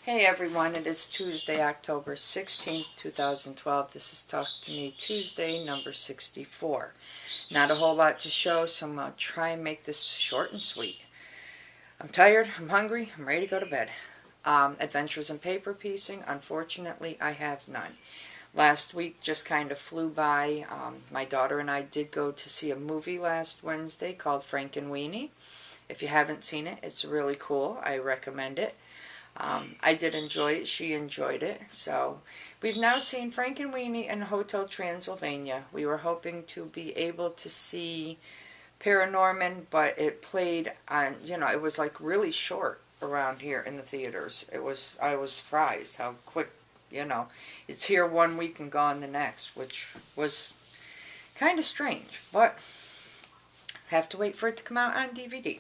Hey everyone, it is Tuesday, October 16th, 2012. This is Talk to Me Tuesday, number 64. Not a whole lot to show, so I'm going to try and make this short and sweet. I'm tired, I'm hungry, I'm ready to go to bed. Adventures in paper piecing, unfortunately, I have none. Last week just kind of flew by. My daughter and I did go to see a movie last Wednesday called Frankenweenie. If you haven't seen it, it's really cool. I recommend it. I did enjoy it. She enjoyed it. So we've now seen Frankenweenie and Hotel Transylvania. We were hoping to be able to see Paranorman, but it played on, it was like really short around here in the theaters. I was surprised how quick, it's here one week and gone the next, which was kind of strange, but have to wait for it to come out on DVD.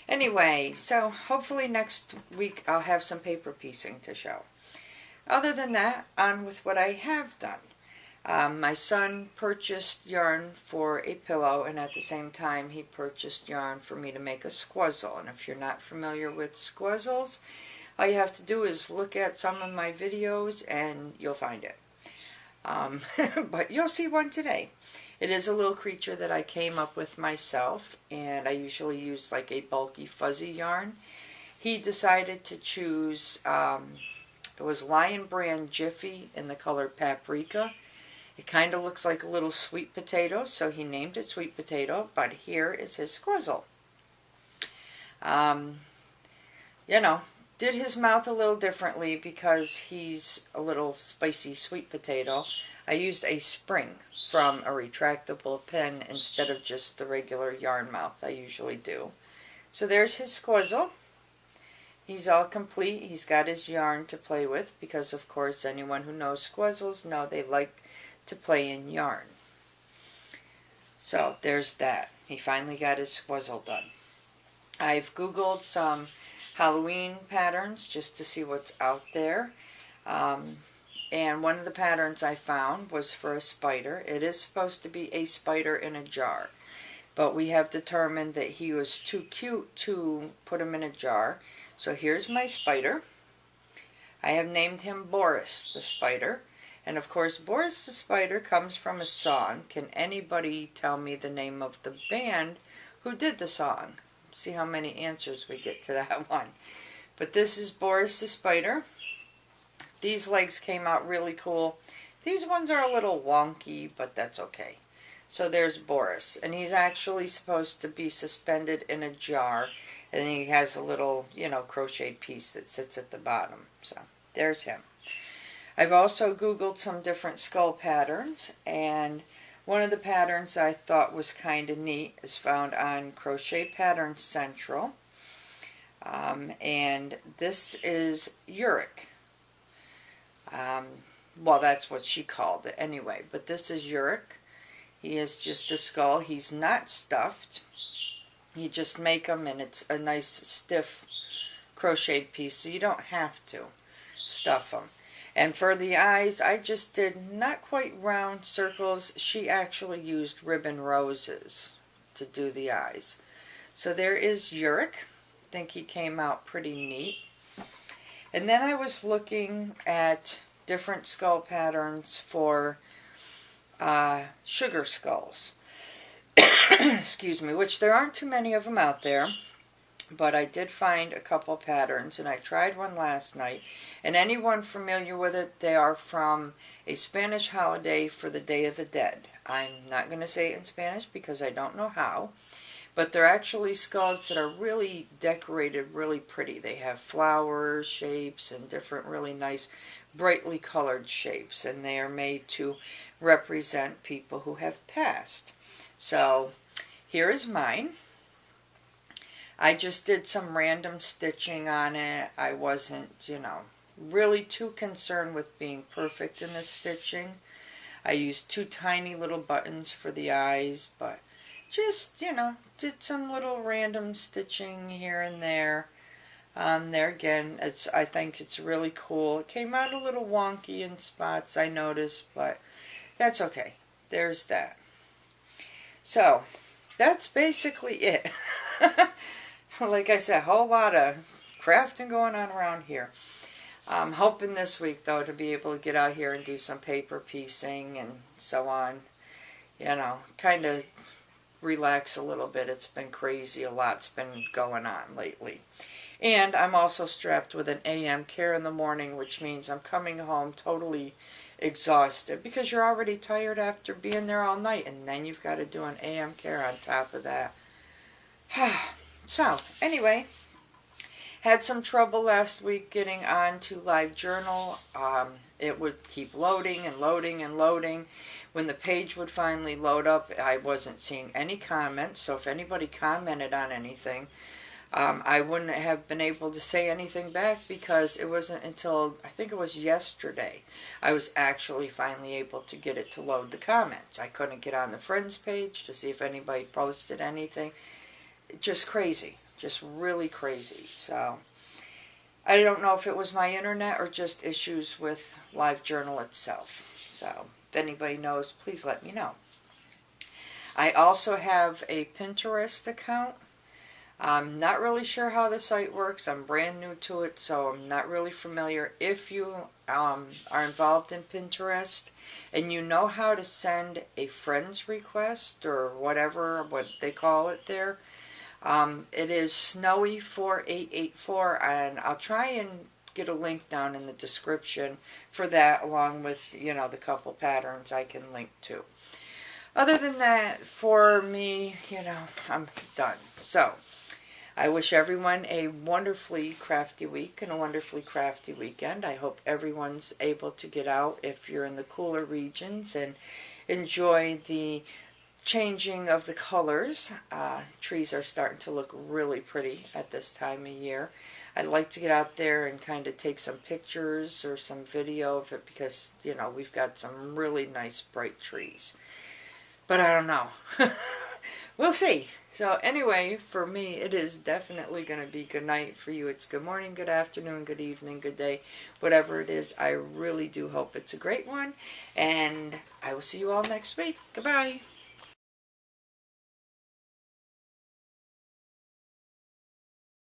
Anyway, so hopefully next week I'll have some paper piecing to show. Other than that, on with what I have done. My son purchased yarn for a pillow, and at the same time he purchased yarn for me to make a Sqwuzzle. And if you're not familiar with Sqwuzzles, all you have to do is look at some of my videos and you'll find it. But you'll see one today. It is a little creature that I came up with myself, and I usually use like a bulky fuzzy yarn. He decided to choose, it was Lion Brand Jiffy in the color Paprika. It kind of looks like a little sweet potato, so he named it Sweet Potato, but here is his Sqwuzzle. Did his mouth a little differently because he's a little spicy sweet potato. I used a spring from a retractable pen instead of just the regular yarn mouth I usually do. So there's his Sqwuzzle. He's all complete. He's got his yarn to play with because, of course, anyone who knows Sqwuzzles know they like to play in yarn. So there's that. He finally got his Sqwuzzle done. I've Googled some Halloween patterns just to see what's out there. And one of the patterns I found was for a spider. It is supposed to be a spider in a jar, but we have determined that he was too cute to put him in a jar. So here's my spider. I have named him Boris the Spider. And of course, Boris the Spider comes from a song. Can anybody tell me the name of the band who did the song? See how many answers we get to that one. But this is Boris the Spider. These legs came out really cool. These ones are a little wonky, but that's okay. So there's Boris, and he's actually supposed to be suspended in a jar, and he has a little, crocheted piece that sits at the bottom. So there's him. I've also Googled some different skull patterns, and one of the patterns I thought was kind of neat is found on Crochet Pattern Central, and this is Yorick. Well, that's what she called it anyway, but this is Yorick. He is just a skull. He's not stuffed. You just make them, and it's a nice stiff crocheted piece, so you don't have to stuff them. And for the eyes, I just did not quite round circles. She actually used ribbon roses to do the eyes. So there is Yorick. I think he came out pretty neat. And then I was looking at different skull patterns for sugar skulls. Excuse me, which there aren't too many of them out there. But I did find a couple patterns, and I tried one last night. And anyone familiar with it, they are from a Spanish holiday for the Day of the Dead. I'm not going to say it in Spanish because I don't know how. But they're actually skulls that are really decorated, really pretty. They have flower shapes and different really nice, brightly colored shapes. And they are made to represent people who have passed. So here is mine. I just did some random stitching on it. I wasn't, really too concerned with being perfect in the stitching. I used 2 tiny little buttons for the eyes, but just, did some little random stitching here and there. There again, I think it's really cool. It came out a little wonky in spots, I noticed, but that's okay. There's that. So, that's basically it. Like I said, a whole lot of crafting going on around here. I'm hoping this week, though, to be able to get out here and do some paper piecing and so on. You know, kind of relax a little bit. It's been crazy. A lot's been going on lately. And I'm also strapped with an AM care in the morning, which means I'm coming home totally exhausted because you're already tired after being there all night, and then you've got to do an AM care on top of that. So, anyway, had some trouble last week getting on to LiveJournal. It would keep loading and loading and loading. When the page would finally load up, I wasn't seeing any comments, so if anybody commented on anything, I wouldn't have been able to say anything back because it wasn't until, I think it was yesterday, I was actually finally able to get it to load the comments. I couldn't get on the friends page to see if anybody posted anything. Just crazy. Just really crazy. So, I don't know if it was my internet or just issues with LiveJournal itself. So, if anybody knows, please let me know. I also have a Pinterest account. I'm not really sure how the site works. I'm brand new to it, so I'm not really familiar. If you are involved in Pinterest and you know how to send a friend's request or whatever, what they call it there, it is Snowy4884, and I'll try and get a link down in the description for that, along with, you know, the couple patterns I can link to. Other than that, for me, you know, I'm done. So, I wish everyone a wonderfully crafty week and a wonderfully crafty weekend. I hope everyone's able to get out if you're in the cooler regions and enjoy the changing of the colors. Trees are starting to look really pretty at this time of year. I'd like to get out there and kind of take some pictures or some video of it because, you know, we've got some really nice bright trees. But I don't know. We'll see. So anyway, for me, it is definitely going to be good night. For you, it's good morning, good afternoon, good evening, good day. Whatever it is, I really do hope it's a great one. And I will see you all next week. Goodbye.